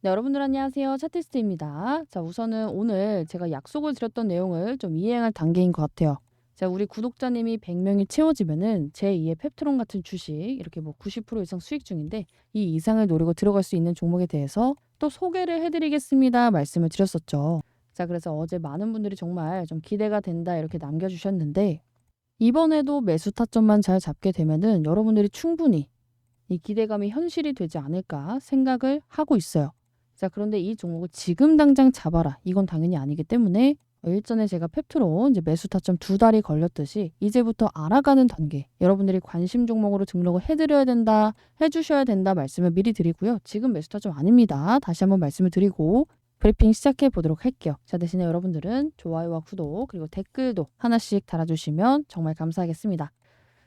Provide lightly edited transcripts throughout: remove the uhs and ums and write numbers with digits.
네, 여러분들 안녕하세요. 차티스트입니다. 자, 우선은 오늘 제가 약속을 드렸던 내용을 좀 이행할 단계인 것 같아요. 자, 우리 구독자님이 100명이 채워지면은 제2의 펩트론 같은 주식 이렇게 뭐 90% 이상 수익 중인데 이 이상을 노리고 들어갈 수 있는 종목에 대해서 또 소개를 해드리겠습니다. 말씀을 드렸었죠. 자, 그래서 어제 많은 분들이 정말 좀 기대가 된다 이렇게 남겨주셨는데 이번에도 매수 타점만 잘 잡게 되면은 여러분들이 충분히 이 기대감이 현실이 되지 않을까 생각을 하고 있어요. 자, 그런데 이 종목을 지금 당장 잡아라. 이건 당연히 아니기 때문에 일전에 제가 펩트론 이제 매수 타점 두 달이 걸렸듯이 이제부터 알아가는 단계. 여러분들이 관심 종목으로 등록을 해드려야 된다, 해주셔야 된다 말씀을 미리 드리고요. 지금 매수 타점 아닙니다. 다시 한번 말씀을 드리고 브리핑 시작해 보도록 할게요. 자, 대신에 여러분들은 좋아요와 구독 그리고 댓글도 하나씩 달아주시면 정말 감사하겠습니다.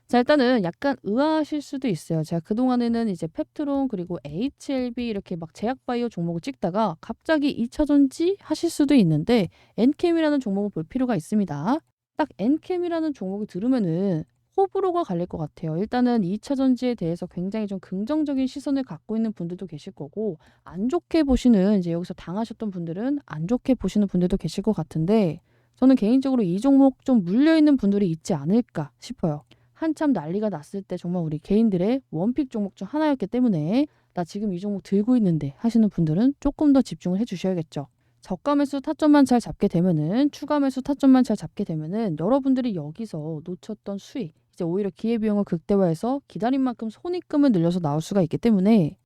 자, 일단은 약간 의아하실 수도 있어요. 제가 그동안에는 이제 펩트론 그리고 HLB 이렇게 막 제약바이오 종목을 찍다가 갑자기 2차전지 하실 수도 있는데 엔캠이라는 종목을 볼 필요가 있습니다. 딱 엔캠이라는 종목을 들으면은 호불호가 갈릴 것 같아요. 일단은 2차전지에 대해서 굉장히 좀 긍정적인 시선을 갖고 있는 분들도 계실 거고 안 좋게 보시는 이제 여기서 당하셨던 분들은 안 좋게 보시는 분들도 계실 것 같은데 저는 개인적으로 이 종목 좀 물려있는 분들이 있지 않을까 싶어요. 한참 난리가 났을 때 정말 우리 개인들의 원픽 종목 중 하나였기 때문에 나 지금 이 종목 들고 있는데 하시는 분들은 조금 더 집중을 해 주셔야겠죠. 저가 매수 타점만 잘 잡게 되면은 추가 매수 타점만 잘 잡게 되면은 여러분들이 여기서 놓쳤던 수익 이제 오히려 기회비용을 극대화해서 기다린 만큼 손익금을 늘려서 나올 수가 있기 때문에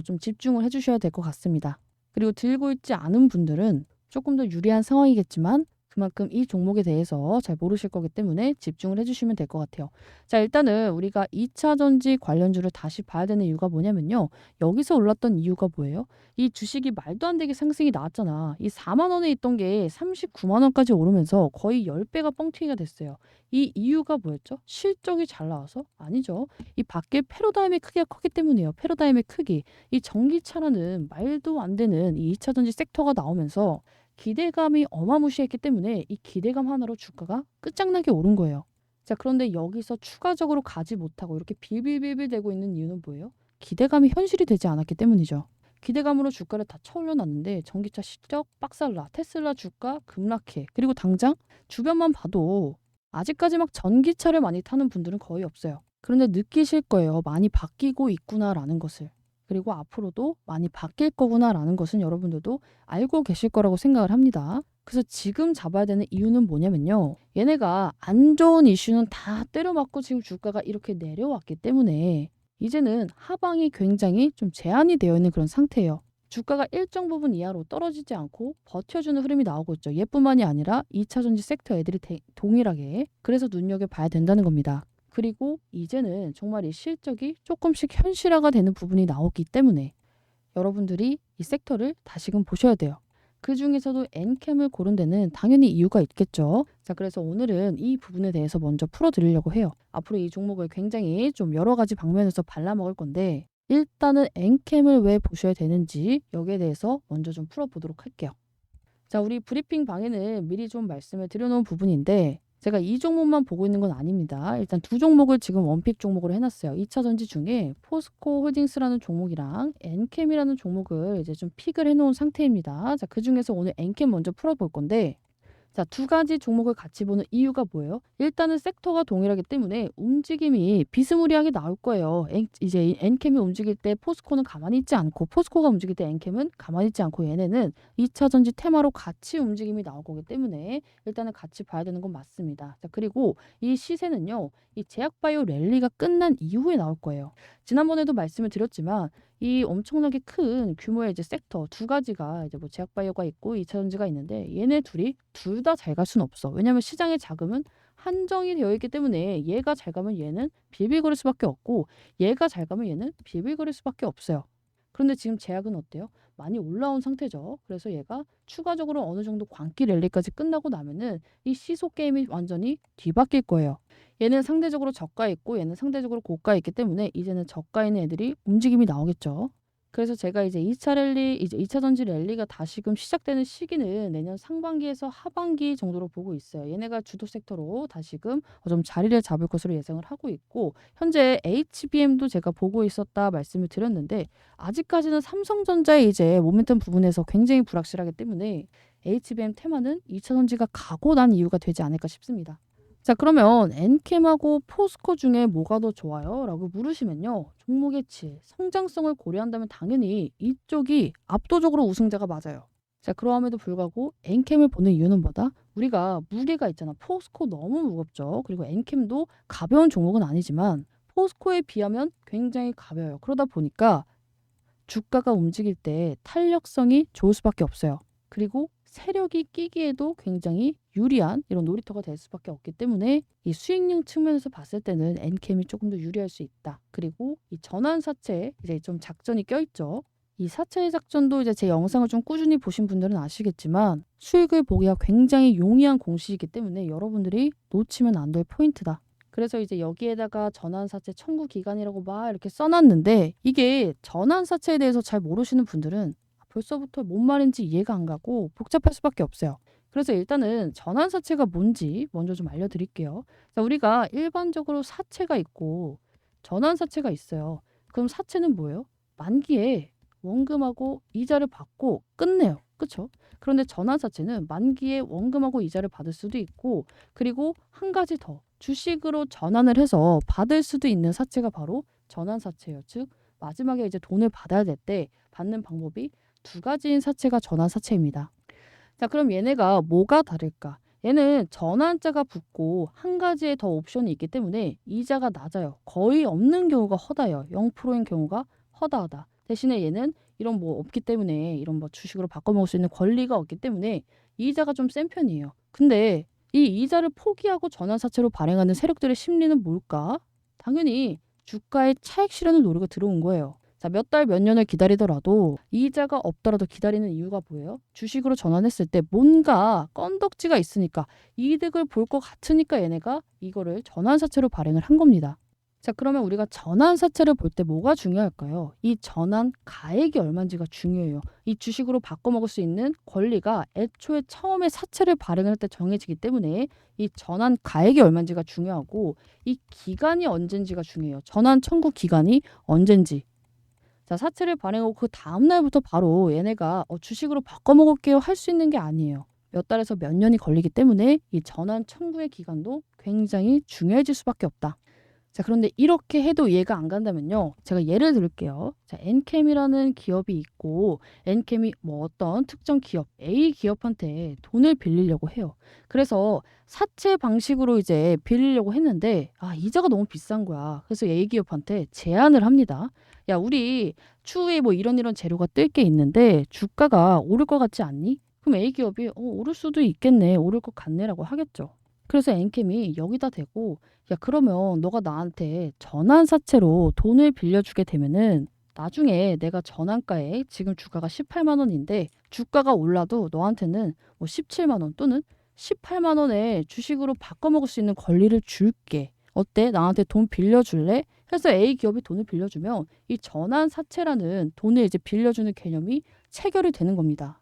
좀 집중을 해 주셔야 될 것 같습니다. 그리고 들고 있지 않은 분들은 조금 더 유리한 상황이겠지만 그만큼 이 종목에 대해서 잘 모르실 거기 때문에 집중을 해주시면 될 것 같아요. 자, 일단은 우리가 2차 전지 관련주를 다시 봐야 되는 이유가 뭐냐면요. 여기서 올랐던 이유가 뭐예요? 이 주식이 말도 안 되게 상승이 나왔잖아. 이 4만 원에 있던 게 39만 원까지 오르면서 거의 10배가 뻥튀기가 됐어요. 이 이유가 뭐였죠? 실적이 잘 나와서? 아니죠. 이 밖에 패러다임의 크기가 컸기 때문이에요. 패러다임의 크기. 이 전기차라는 말도 안 되는 이 2차 전지 섹터가 나오면서 기대감이 어마무시했기 때문에 이 기대감 하나로 주가가 끝장나게 오른 거예요. 자, 그런데 여기서 추가적으로 가지 못하고 이렇게 빌빌빌빌 대고 있는 이유는 뭐예요? 기대감이 현실이 되지 않았기 때문이죠. 기대감으로 주가를 다 쳐올려놨는데 전기차 실적 빡살라, 테슬라 주가 급락해. 그리고 당장 주변만 봐도 아직까지 막 전기차를 많이 타는 분들은 거의 없어요. 그런데 느끼실 거예요. 많이 바뀌고 있구나라는 것을. 그리고 앞으로도 많이 바뀔 거구나라는 것은 여러분들도 알고 계실 거라고 생각을 합니다. 그래서 지금 잡아야 되는 이유는 뭐냐면요. 얘네가 안 좋은 이슈는 다 때려맞고 지금 주가가 이렇게 내려왔기 때문에 이제는 하방이 굉장히 좀 제한이 되어 있는 그런 상태예요. 주가가 일정 부분 이하로 떨어지지 않고 버텨주는 흐름이 나오고 있죠. 얘뿐만이 아니라 2차 전지 섹터 애들이 동일하게. 그래서 눈여겨봐야 된다는 겁니다. 그리고 이제는 정말 이 실적이 조금씩 현실화가 되는 부분이 나오기 때문에 여러분들이 이 섹터를 다시금 보셔야 돼요. 그중에서도 엔캠을 고른 데는 당연히 이유가 있겠죠. 자, 그래서 오늘은 이 부분에 대해서 먼저 풀어드리려고 해요. 앞으로 이 종목을 굉장히 좀 여러 가지 방면에서 발라먹을 건데 일단은 엔캠을 왜 보셔야 되는지 여기에 대해서 먼저 좀 풀어보도록 할게요. 자, 우리 브리핑 방에는 미리 좀 말씀을 드려놓은 부분인데 제가 이 종목만 보고 있는 건 아닙니다. 일단 두 종목을 지금 원픽 종목으로 해놨어요. 2차 전지 중에 포스코 홀딩스라는 종목이랑 엔캠이라는 종목을 이제 좀 픽을 해놓은 상태입니다. 자, 그중에서 오늘 엔캠 먼저 풀어볼 건데 자, 두 가지 종목을 같이 보는 이유가 뭐예요? 일단은 섹터가 동일하기 때문에 움직임이 비스무리하게 나올 거예요. 이제 엔캠이 움직일 때 포스코는 가만히 있지 않고 포스코가 움직일 때 엔캠은 가만히 있지 않고 얘네는 2차 전지 테마로 같이 움직임이 나올 거기 때문에 일단은 같이 봐야 되는 건 맞습니다. 자, 그리고 이 시세는요. 이 제약바이오 랠리가 끝난 이후에 나올 거예요. 지난번에도 말씀을 드렸지만 이 엄청나게 큰 규모의 이제 섹터 두 가지가 이제 뭐 제약바이오가 있고 2차 전지가 있는데 얘네 둘이 둘 다 잘 갈 수는 없어. 왜냐하면 시장의 자금은 한정이 되어 있기 때문에 얘가 잘 가면 얘는 비빌거릴 수밖에 없고 얘가 잘 가면 얘는 비빌거릴 수밖에 없어요. 그런데 지금 제약은 어때요? 많이 올라온 상태죠. 그래서 얘가 추가적으로 어느 정도 광기 랠리까지 끝나고 나면은 이 시소 게임이 완전히 뒤바뀔 거예요. 얘는 상대적으로 저가에 있고 얘는 상대적으로 고가에 있기 때문에 이제는 저가에 있는 애들이 움직임이 나오겠죠. 그래서 제가 이제 2차 랠리 이제 2차 전지 랠리가 다시금 시작되는 시기는 내년 상반기에서 하반기 정도로 보고 있어요. 얘네가 주도 섹터로 다시금 좀 자리를 잡을 것으로 예상을 하고 있고 현재 HBM도 제가 보고 있었다 말씀을 드렸는데 아직까지는 삼성전자의 이제 모멘텀 부분에서 굉장히 불확실하기 때문에 HBM 테마는 2차 전지가 가고 난 이유가 되지 않을까 싶습니다. 자 그러면 엔캠하고 포스코 중에 뭐가 더 좋아요? 라고 물으시면요. 종목의 질, 성장성을 고려한다면 당연히 이쪽이 압도적으로 우승자가 맞아요. 자 그러함에도 불구하고 엔캠을 보는 이유는 뭐다? 우리가 무게가 있잖아. 포스코 너무 무겁죠. 그리고 엔캠도 가벼운 종목은 아니지만 포스코에 비하면 굉장히 가벼워요. 그러다 보니까 주가가 움직일 때 탄력성이 좋을 수밖에 없어요. 그리고 세력이 끼기에도 굉장히 유리한 이런 놀이터가 될 수밖에 없기 때문에 이 수익률 측면에서 봤을 때는 엔캠이 조금 더 유리할 수 있다. 그리고 이 전환사채에 이제 좀 작전이 껴있죠. 이 사채 작전도 이제 제 영상을 좀 꾸준히 보신 분들은 아시겠지만 수익을 보기가 굉장히 용이한 공식이기 때문에 여러분들이 놓치면 안 될 포인트다. 그래서 이제 여기에다가 전환사채 청구 기간이라고 막 이렇게 써놨는데 이게 전환사채에 대해서 잘 모르시는 분들은 벌써부터 뭔 말인지 이해가 안 가고 복잡할 수밖에 없어요. 그래서 일단은 전환사채가 뭔지 먼저 좀 알려드릴게요. 자, 우리가 일반적으로 사채가 있고 전환사채가 있어요. 그럼 사채는 뭐예요? 만기에 원금하고 이자를 받고 끝내요. 그쵸? 그런데 전환사채는 만기에 원금하고 이자를 받을 수도 있고 그리고 한 가지 더 주식으로 전환을 해서 받을 수도 있는 사채가 바로 전환사채예요. 즉 마지막에 이제 돈을 받아야 될 때 받는 방법이 두 가지인 사채가 전환사채입니다. 자, 그럼 얘네가 뭐가 다를까? 얘는 전환자가 붙고 한 가지에 더 옵션이 있기 때문에 이자가 낮아요. 거의 없는 경우가 허다해요. 0%인 경우가 허다하다. 대신에 얘는 이런 뭐 없기 때문에 이런 뭐 주식으로 바꿔 먹을 수 있는 권리가 없기 때문에 이자가 좀 센 편이에요. 근데 이 이자를 포기하고 전환사채로 발행하는 세력들의 심리는 뭘까? 당연히 주가의 차익 실현을 노리고 들어온 거예요. 자, 몇 달, 몇 년을 기다리더라도 이자가 없더라도 기다리는 이유가 뭐예요? 주식으로 전환했을 때 뭔가 건덕지가 있으니까 이득을 볼 것 같으니까 얘네가 이거를 전환사채로 발행을 한 겁니다. 자, 그러면 우리가 전환사채를 볼 때 뭐가 중요할까요? 이 전환 가액이 얼마인지가 중요해요. 이 주식으로 바꿔먹을 수 있는 권리가 애초에 처음에 사채를 발행할 때 정해지기 때문에 이 전환 가액이 얼마인지가 중요하고 이 기간이 언젠지가 중요해요. 전환 청구 기간이 언젠지. 자, 사채를 발행하고 그 다음 날부터 바로 얘네가 주식으로 바꿔 먹을게요 할 수 있는 게 아니에요. 몇 달에서 몇 년이 걸리기 때문에 이 전환 청구의 기간도 굉장히 중요해질 수밖에 없다. 자, 그런데 이렇게 해도 이해가 안 간다면요. 제가 예를 들게요. 자, 엔캠이라는 기업이 있고 엔캠이 뭐 어떤 특정 기업, A 기업한테 돈을 빌리려고 해요. 그래서 사채 방식으로 이제 빌리려고 했는데 이자가 너무 비싼 거야. 그래서 A 기업한테 제안을 합니다. 야, 우리 추후에 뭐 이런 재료가 뜰 게 있는데 주가가 오를 것 같지 않니? 그럼 A 기업이 오를 수도 있겠네. 오를 것 같네라고 하겠죠. 그래서 엔캠이 여기다 대고 야, 그러면 너가 나한테 전환사채로 돈을 빌려주게 되면은 나중에 내가 전환가에 지금 주가가 18만 원인데 주가가 올라도 너한테는 뭐 17만 원 또는 18만 원에 주식으로 바꿔 먹을 수 있는 권리를 줄게. 어때? 나한테 돈 빌려줄래? 해서 A 기업이 돈을 빌려주면 이 전환사채라는 돈을 이제 빌려주는 개념이 체결이 되는 겁니다.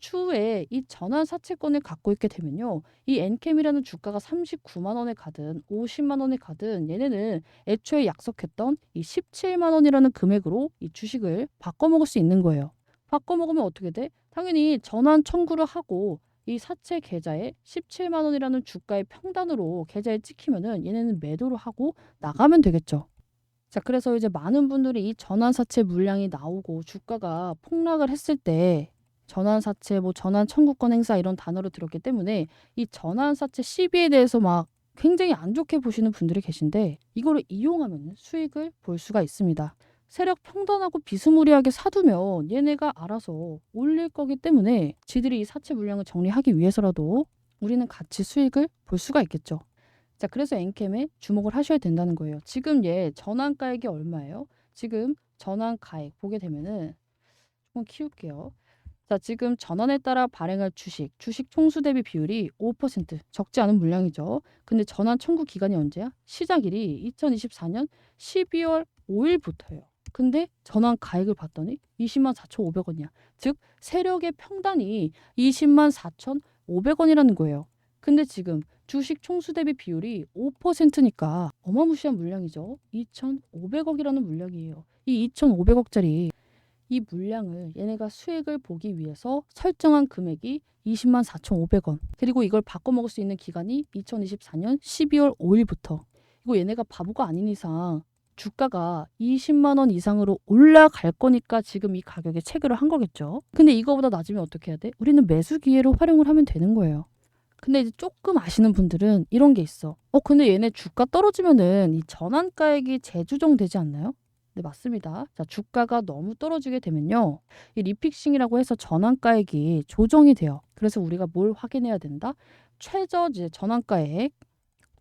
추후에 이 전환 사채권을 갖고 있게 되면요. 이 엔캠이라는 주가가 39만 원에 가든 50만 원에 가든 얘네는 애초에 약속했던 이 17만 원이라는 금액으로 이 주식을 바꿔 먹을 수 있는 거예요. 바꿔 먹으면 어떻게 돼? 당연히 전환 청구를 하고 이 사채 계좌에 17만 원이라는 주가의 평단으로 계좌에 찍히면은 얘네는 매도를 하고 나가면 되겠죠. 자, 그래서 이제 많은 분들이 이 전환사채 물량이 나오고 주가가 폭락을 했을 때 전환사채, 뭐 전환 청구권 행사 이런 단어를 들었기 때문에 이 전환사채 시비에 대해서 막 굉장히 안 좋게 보시는 분들이 계신데 이거를 이용하면 수익을 볼 수가 있습니다. 세력 평단하고 비스무리하게 사두면 얘네가 알아서 올릴 거기 때문에 지들이 이 사채 물량을 정리하기 위해서라도 우리는 같이 수익을 볼 수가 있겠죠. 자, 그래서 엔캠에 주목을 하셔야 된다는 거예요. 지금 얘 전환가액이 얼마예요? 지금 전환가액 보게 되면은 조금 키울게요. 자, 지금 전환에 따라 발행할 주식 총수 대비 비율이 5%, 적지 않은 물량이죠. 근데 전환 청구 기간이 언제야? 시작일이 2024년 12월 5일부터예요. 근데 전환가액을 봤더니 20만 4,500원이야. 즉 세력의 평단이 20만 4,500원이라는 거예요. 근데 지금 주식 총수 대비 비율이 5%니까 어마무시한 물량이죠. 2,500억이라는 물량이에요. 이 2,500억짜리 이 물량을 얘네가 수익을 보기 위해서 설정한 금액이 20만 4,500원. 그리고 이걸 바꿔먹을 수 있는 기간이 2024년 12월 5일부터. 이거 얘네가 바보가 아닌 이상 주가가 20만 원 이상으로 올라갈 거니까 지금 이 가격에 체결을 한 거겠죠. 근데 이거보다 낮으면 어떻게 해야 돼? 우리는 매수 기회로 활용을 하면 되는 거예요. 근데 이제 조금 아시는 분들은 이런 게 있어. 근데 얘네 주가 떨어지면은 이 전환가액이 재조정되지 않나요? 네, 맞습니다. 자, 주가가 너무 떨어지게 되면요. 이 리픽싱이라고 해서 전환가액이 조정이 돼요. 그래서 우리가 뭘 확인해야 된다? 최저 이제 전환가액,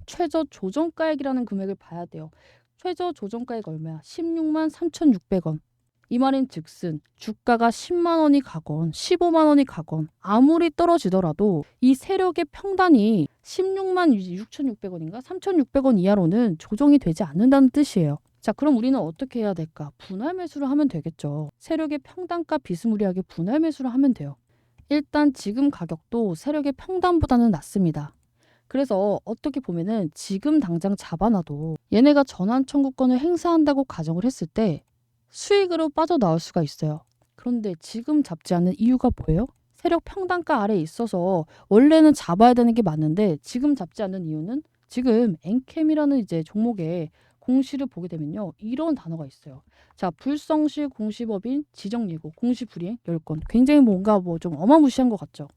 최저 조정가액이라는 금액을 봐야 돼요. 최저 조정가액 얼마야? 16만 3,600원. 이 말인 즉슨 주가가 10만 원이 가건 15만 원이 가건 아무리 떨어지더라도 이 세력의 평단이 16만 6,600원인가 3,600원 이하로는 조정이 되지 않는다는 뜻이에요. 자, 그럼 우리는 어떻게 해야 될까? 분할 매수를 하면 되겠죠. 세력의 평단가 비스무리하게 분할 매수를 하면 돼요. 일단 지금 가격도 세력의 평단보다는 낮습니다. 그래서 어떻게 보면은 지금 당장 잡아놔도 얘네가 전환 청구권을 행사한다고 가정을 했을 때 수익으로 빠져나올 수가 있어요. 그런데 지금 잡지 않는 이유가 뭐예요? 세력 평단가 아래에 있어서 원래는 잡아야 되는 게 맞는데 지금 잡지 않는 이유는 지금 엔캠이라는 이제 종목에 공시를 보게 되면요. 이런 단어가 있어요. 자, 불성실 공시법인 지정예고 공시불이행 10건. 굉장히 뭔가 뭐 좀 어마무시한 것 같죠?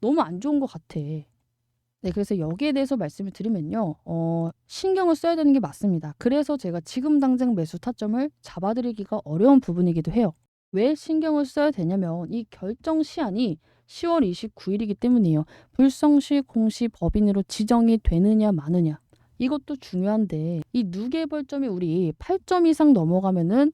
너무 안 좋은 것 같아. 네, 그래서 여기에 대해서 말씀을 드리면요. 신경을 써야 되는 게 맞습니다. 그래서 제가 지금 당장 매수 타점을 잡아드리기가 어려운 부분이기도 해요. 왜 신경을 써야 되냐면 이 결정 시한이 10월 29일이기 때문이에요. 불성시 공시 법인으로 지정이 되느냐 마느냐. 이것도 중요한데 이 누계벌점이 우리 8점 이상 넘어가면은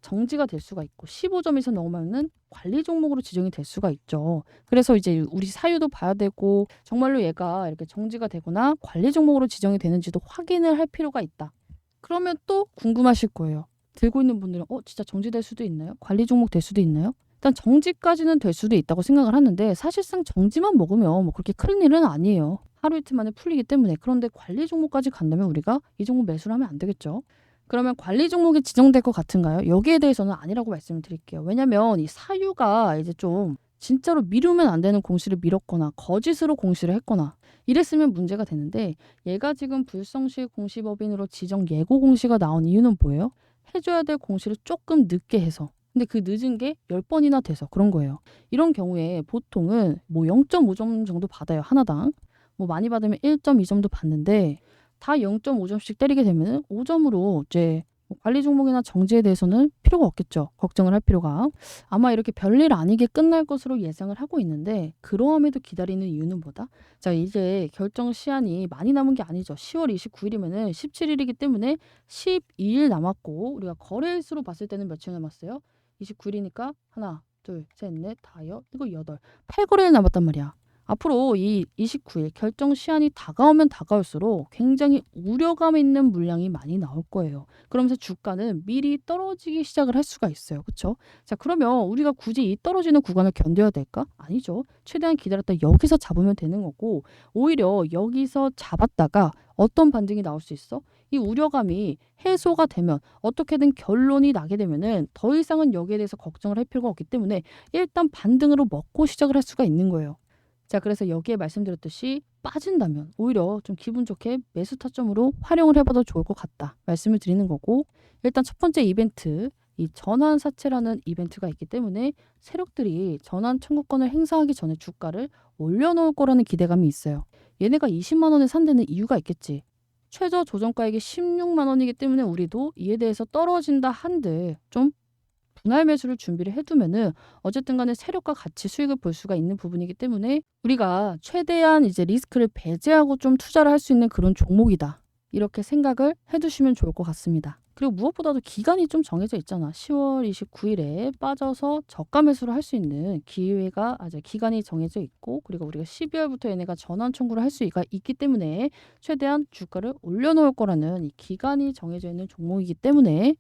정지가 될 수가 있고 15점 이상 넘으면은 관리 종목으로 지정이 될 수가 있죠. 그래서 이제 우리 사유도 봐야 되고 정말로 얘가 이렇게 정지가 되거나 관리 종목으로 지정이 되는지도 확인을 할 필요가 있다. 그러면 또 궁금하실 거예요. 들고 있는 분들은 진짜 정지될 수도 있나요? 관리 종목 될 수도 있나요? 일단 정지까지는 될 수도 있다고 생각을 하는데 사실상 정지만 먹으면 뭐 그렇게 큰 일은 아니에요. 하루 이틀 만에 풀리기 때문에. 그런데 관리 종목까지 간다면 우리가 이 종목 매수를 하면 안 되겠죠. 그러면 관리 종목이 지정될 것 같은가요? 여기에 대해서는 아니라고 말씀을 드릴게요. 왜냐면 이 사유가 이제 좀 진짜로 미루면 안 되는 공시를 미뤘거나 거짓으로 공시를 했거나 이랬으면 문제가 되는데 얘가 지금 불성실 공시법인으로 지정 예고 공시가 나온 이유는 뭐예요? 해줘야 될 공시를 조금 늦게 해서. 근데 그 늦은 게 10번이나 돼서 그런 거예요. 이런 경우에 보통은 뭐 0.5점 정도 받아요. 하나당. 뭐 많이 받으면 1.2점도 받는데 다 0.5점씩 때리게 되면 5점으로 이제 뭐 관리 종목이나 정지에 대해서는 필요가 없겠죠. 걱정을 할 필요가. 아마 이렇게 별일 아니게 끝날 것으로 예상을 하고 있는데 그러함에도 기다리는 이유는 뭐다? 자, 이제 결정 시한이 많이 남은 게 아니죠. 10월 29일이면은 17일이기 때문에 12일 남았고 우리가 거래일수로 봤을 때는 며칠 남았어요? 29일이니까 하나, 둘, 셋, 넷, 다섯, 일곱, 여덟, 8거래일 남았단 말이야. 앞으로 이 29일 결정 시한이 다가오면 다가올수록 굉장히 우려감 있는 물량이 많이 나올 거예요. 그러면서 주가는 미리 떨어지기 시작을 할 수가 있어요. 그렇죠? 자, 그러면 우리가 굳이 이 떨어지는 구간을 견뎌야 될까? 아니죠. 최대한 기다렸다 여기서 잡으면 되는 거고 오히려 여기서 잡았다가 어떤 반등이 나올 수 있어? 이 우려감이 해소가 되면 어떻게든 결론이 나게 되면은 더 이상은 여기에 대해서 걱정을 할 필요가 없기 때문에 일단 반등으로 먹고 시작을 할 수가 있는 거예요. 자, 그래서 여기에 말씀드렸듯이 빠진다면 오히려 좀 기분 좋게 매수 타점으로 활용을 해봐도 좋을 것 같다 말씀을 드리는 거고 일단 첫 번째 이벤트 이 전환사채라는 이벤트가 있기 때문에 세력들이 전환 청구권을 행사하기 전에 주가를 올려놓을 거라는 기대감이 있어요. 얘네가 20만 원에 산다는 이유가 있겠지. 최저 조정가액이 16만 원이기 때문에 우리도 이에 대해서 떨어진다 한들 좀 분할 매수를 준비를 해두면은 어쨌든 간에 세력과 같이 수익을 볼 수가 있는 부분이기 때문에 우리가 최대한 이제 리스크를 배제하고 좀 투자를 할 수 있는 그런 종목이다. 이렇게 생각을 해두시면 좋을 것 같습니다. 그리고 무엇보다도 기간이 좀 정해져 있잖아. 10월 29일에 빠져서 저가 매수를 할 수 있는 기회가 아주 기간이 정해져 있고 그리고 우리가 12월부터 얘네가 전환 청구를 할 수가 있기 때문에 최대한 주가를 올려놓을 거라는 이 기간이 정해져 있는 종목이기 때문에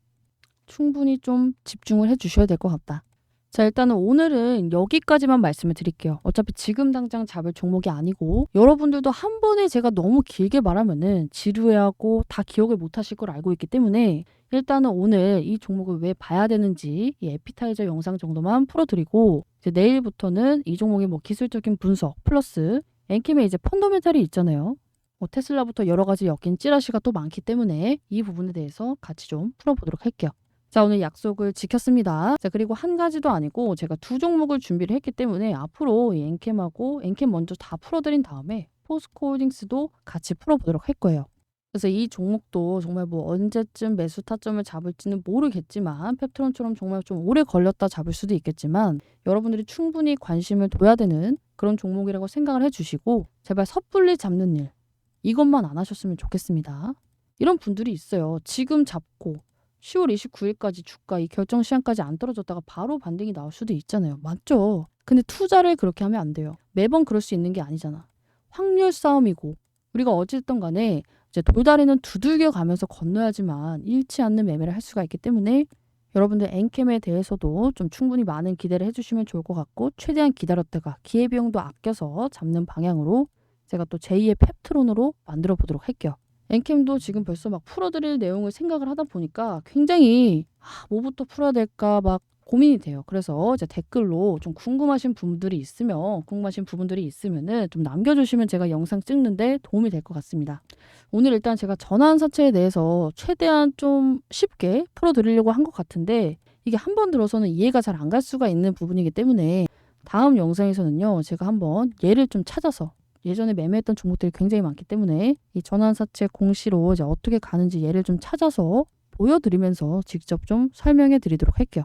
충분히 좀 집중을 해 주셔야 될 것 같다. 자, 일단은 오늘은 여기까지만 말씀을 드릴게요. 어차피 지금 당장 잡을 종목이 아니고 여러분들도 한 번에 제가 너무 길게 말하면은 지루해하고 다 기억을 못 하실 걸 알고 있기 때문에 일단은 오늘 이 종목을 왜 봐야 되는지 이 에피타이저 영상 정도만 풀어드리고 이제 내일부터는 이 종목의 뭐 기술적인 분석 플러스 엔캠에 이제 펀더멘탈이 있잖아요. 뭐 테슬라부터 여러 가지 엮인 찌라시가 또 많기 때문에 이 부분에 대해서 같이 좀 풀어보도록 할게요. 자, 오늘 약속을 지켰습니다. 자, 그리고 한 가지도 아니고 제가 두 종목을 준비를 했기 때문에 앞으로 이 엔캠하고 엔캠 먼저 다 풀어드린 다음에 포스코홀딩스도 같이 풀어보도록 할 거예요. 그래서 이 종목도 정말 뭐 언제쯤 매수 타점을 잡을지는 모르겠지만 펩트론처럼 정말 좀 오래 걸렸다 잡을 수도 있겠지만 여러분들이 충분히 관심을 둬야 되는 그런 종목이라고 생각을 해주시고 제발 섣불리 잡는 일 이것만 안 하셨으면 좋겠습니다. 이런 분들이 있어요. 지금 잡고 10월 29일까지 주가 이 결정 시한까지 안 떨어졌다가 바로 반등이 나올 수도 있잖아요. 맞죠? 근데 투자를 그렇게 하면 안 돼요. 매번 그럴 수 있는 게 아니잖아. 확률 싸움이고 우리가 어쨌든 간에 이제 돌다리는 두들겨 가면서 건너야지만 잃지 않는 매매를 할 수가 있기 때문에 여러분들 엔캠에 대해서도 좀 충분히 많은 기대를 해주시면 좋을 것 같고 최대한 기다렸다가 기회비용도 아껴서 잡는 방향으로 제가 또 제2의 펩트론으로 만들어 보도록 할게요. 엔캠도 지금 벌써 막 풀어드릴 내용을 생각을 하다 보니까 굉장히 뭐부터 풀어야 될까 막 고민이 돼요. 그래서 이제 댓글로 좀 궁금하신 부분들이 있으면은 좀 남겨주시면 제가 영상 찍는데 도움이 될 것 같습니다. 오늘 일단 제가 전환사채에 대해서 최대한 좀 쉽게 풀어드리려고 한 것 같은데 이게 한 번 들어서는 이해가 잘 안 갈 수가 있는 부분이기 때문에 다음 영상에서는요 제가 한번 예를 좀 찾아서 예전에 매매했던 종목들이 굉장히 많기 때문에 이 전환사채 공시로 이제 어떻게 가는지 예를 좀 찾아서 보여드리면서 직접 좀 설명해 드리도록 할게요.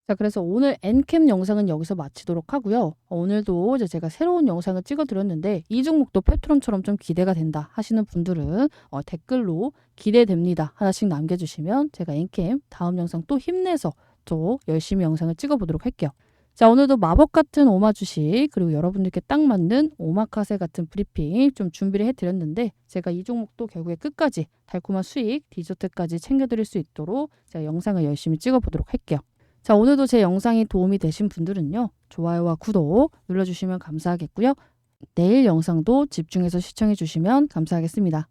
자, 그래서 오늘 엔캠 영상은 여기서 마치도록 하고요. 오늘도 이제 제가 새로운 영상을 찍어드렸는데 이 종목도 펩트론처럼 좀 기대가 된다 하시는 분들은 댓글로 기대됩니다 하나씩 남겨주시면 제가 엔캠 다음 영상 또 힘내서 또 열심히 영상을 찍어보도록 할게요. 자, 오늘도 마법 같은 오마 주식 그리고 여러분들께 딱 맞는 오마카세 같은 브리핑 좀 준비를 해드렸는데 제가 이 종목도 결국에 끝까지 달콤한 수익, 디저트까지 챙겨드릴 수 있도록 제가 영상을 열심히 찍어보도록 할게요. 자, 오늘도 제 영상이 도움이 되신 분들은요. 좋아요와 구독 눌러주시면 감사하겠고요. 내일 영상도 집중해서 시청해 주시면 감사하겠습니다.